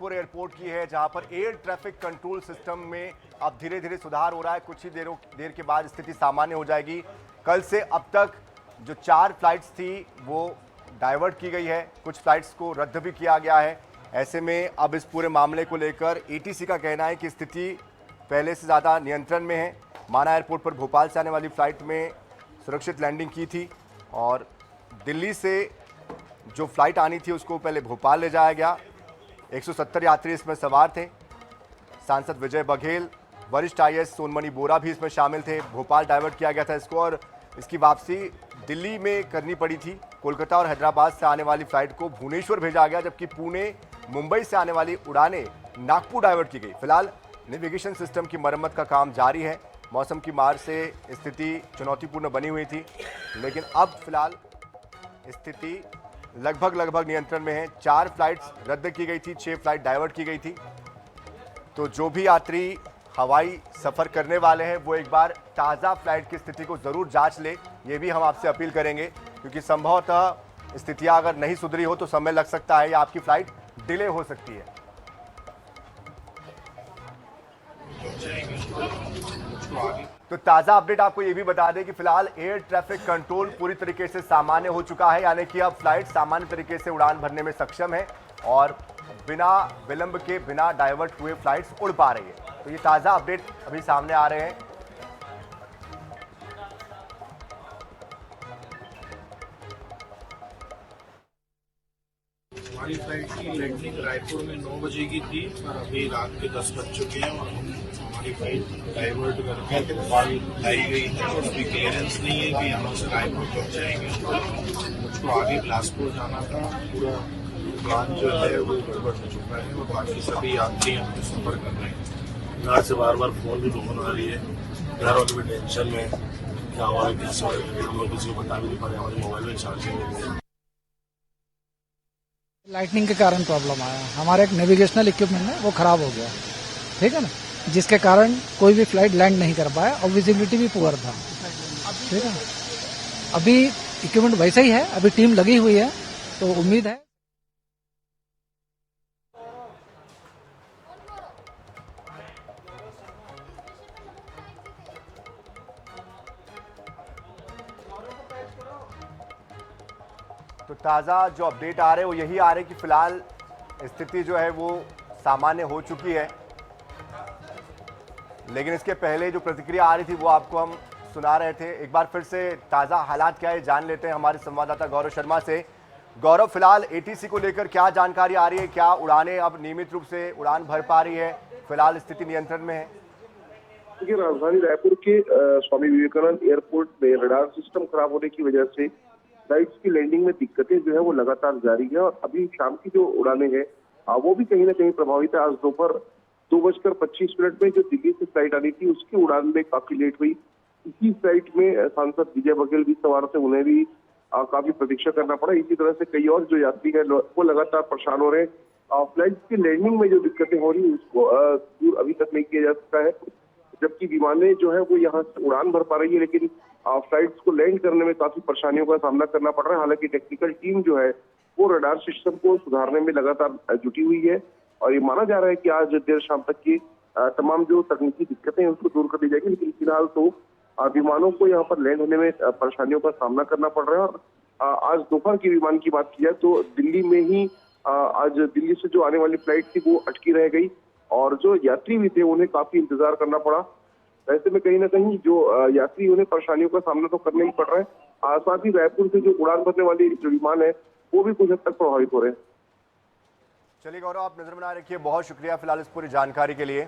Kanpur airport की है, जहां पर एयर ट्रैफिक कंट्रोल सिस्टम में अब धीरे धीरे सुधार हो रहा है। कुछ ही देर के बाद स्थिति सामान्य हो जाएगी। कल से अब तक जो 4 फ्लाइट्स थी वो डाइवर्ट की गई है, कुछ फ्लाइट्स को रद्द भी किया गया है। ऐसे में अब इस पूरे मामले को लेकर एटीसी का कहना है कि स्थिति पहले से ज़्यादा नियंत्रण में है। माना एयरपोर्ट पर भोपाल से आने वाली फ्लाइट में सुरक्षित लैंडिंग की थी और दिल्ली से जो फ्लाइट आनी थी उसको पहले भोपाल ले जाया गया। 170 यात्री इसमें सवार थे। सांसद विजय बघेल, वरिष्ठ आईएएस सोनमणि बोरा भी इसमें शामिल थे। भोपाल डाइवर्ट किया गया था इसको और इसकी वापसी दिल्ली में करनी पड़ी थी। कोलकाता और हैदराबाद से आने वाली फ्लाइट को भुवनेश्वर भेजा गया, जबकि पुणे मुंबई से आने वाली उड़ानें नागपुर डाइवर्ट की गई। फिलहाल नेविगेशन सिस्टम की मरम्मत का काम जारी है। मौसम की मार से स्थिति चुनौतीपूर्ण बनी हुई थी, लेकिन अब फिलहाल स्थिति लगभग नियंत्रण में है। 4 फ्लाइट्स रद्द की गई थी, 6 फ्लाइट डाइवर्ट की गई थी। तो जो भी यात्री हवाई सफ़र करने वाले हैं वो एक बार ताज़ा फ्लाइट की स्थिति को ज़रूर जांच ले, ये भी हम आपसे अपील करेंगे, क्योंकि संभवतः स्थितियां अगर नहीं सुधरी हो तो समय लग सकता है या आपकी फ्लाइट डिले हो सकती है। तो ताज़ा अपडेट आपको ये भी बता दें कि फिलहाल एयर ट्रैफिक कंट्रोल पूरी तरीके से सामान्य हो चुका है, यानी कि अब फ्लाइट सामान्य तरीके से उड़ान भरने में सक्षम है और बिना विलंब के, बिना डाइवर्ट हुए फ्लाइट्स उड़ पा रही है। तो ये ताज़ा अपडेट अभी सामने आ रहे हैं। हमारी फ्लाइट की लैंडिंग रायपुर में 9 बजे की थी और अभी रात के 10 बज चुके हैं और हमारी फ्लाइट डाइवर्ट करके भोपाल लाई गई है और अभी क्लियरेंस नहीं है कि यहाँ से रायपुर पहुँच जाएंगे। मुझको आगे बिलासपुर जाना था, पूरा प्लान जो है वो गड़बड़ हो चुका है और बाकी सभी यात्री हमसे सफर कर रहे हैं। घर से बार बार फोन भी फोन आ रही है, घर वाले भी टेंशन में क्या हुआ है, कैसे हम लोग किसी को बता भी नहीं पा रहे, हमारे मोबाइल में चार्जिंग नहीं है। लाइटनिंग के कारण प्रॉब्लम आया, हमारा एक नेविगेशनल इक्विपमेंट है वो खराब हो गया, ठीक है ना, जिसके कारण कोई भी फ्लाइट लैंड नहीं कर पाया और विजिबिलिटी भी पुअर था, ठीक है। अभी इक्विपमेंट वैसे ही है, अभी टीम लगी हुई है, तो उम्मीद है। तो ताज़ा जो अपडेट आ रहे हैं वो यही आ रहे हैं कि फिलहाल स्थिति जो है वो सामान्य हो चुकी है, लेकिन इसके पहले जो प्रतिक्रिया आ रही थी वो आपको हम सुना रहे थे। एक बार फिर से ताज़ा हालात क्या है जान लेते हैं हमारे संवाददाता गौरव शर्मा से। गौरव, फिलहाल एटीसी को लेकर क्या जानकारी आ रही है? क्या उड़ानें अब नियमित रूप से उड़ान भर पा रही है? फिलहाल स्थिति नियंत्रण में है? देखिए, राजधानी रायपुर के स्वामी विवेकानंद एयरपोर्ट में रडार सिस्टम खराब होने की वजह से फ्लाइट्स की लैंडिंग में दिक्कतें जो है वो लगातार जारी है और अभी शाम की जो उड़ानें हैं वो भी कहीं ना कहीं प्रभावित है। आज दोपहर 2:25 में जो दिल्ली से फ्लाइट आनी थी उसकी उड़ान में काफी लेट हुई। इसी फ्लाइट में सांसद विजय बघेल भी सवार थे, उन्हें भी काफी प्रतीक्षा करना पड़ा। इसी तरह से कई और जो यात्री है वो लगातार परेशान हो रहे हैं। फ्लाइट की लैंडिंग में जो दिक्कतें हो रही है उसको दूर अभी तक नहीं किया जा सकता है, जबकि विमानें जो है वो यहाँ से उड़ान भर पा रही है, लेकिन फ्लाइट्स को लैंड करने में काफी परेशानियों का सामना करना पड़ रहा है। हालांकि टेक्निकल टीम जो है वो रडार सिस्टम को सुधारने में लगातार जुटी हुई है और ये माना जा रहा है कि आज देर शाम तक की तमाम जो तकनीकी दिक्कतें हैं उसको दूर कर दी जाएगी। लेकिन फिलहाल तो विमानों को यहाँ पर लैंड होने में परेशानियों का सामना करना पड़ रहा है। और आज दोपहर की विमान की बात की जाए तो दिल्ली में ही आज दिल्ली से जो आने वाली फ्लाइट थी वो अटकी रह गई और जो यात्री भी थे उन्हें काफी इंतजार करना पड़ा। ऐसे में कहीं ना कहीं जो यात्री उन्हें परेशानियों का सामना तो करना ही पड़ रहा है। साथ ही रायपुर से जो उड़ान भरने वाली जो विमान है वो भी कुछ हद तक प्रभावित हो रहे हैं। चलिए गौरव, आप नजर बना रखिए। बहुत शुक्रिया फिलहाल इस पूरी जानकारी के लिए।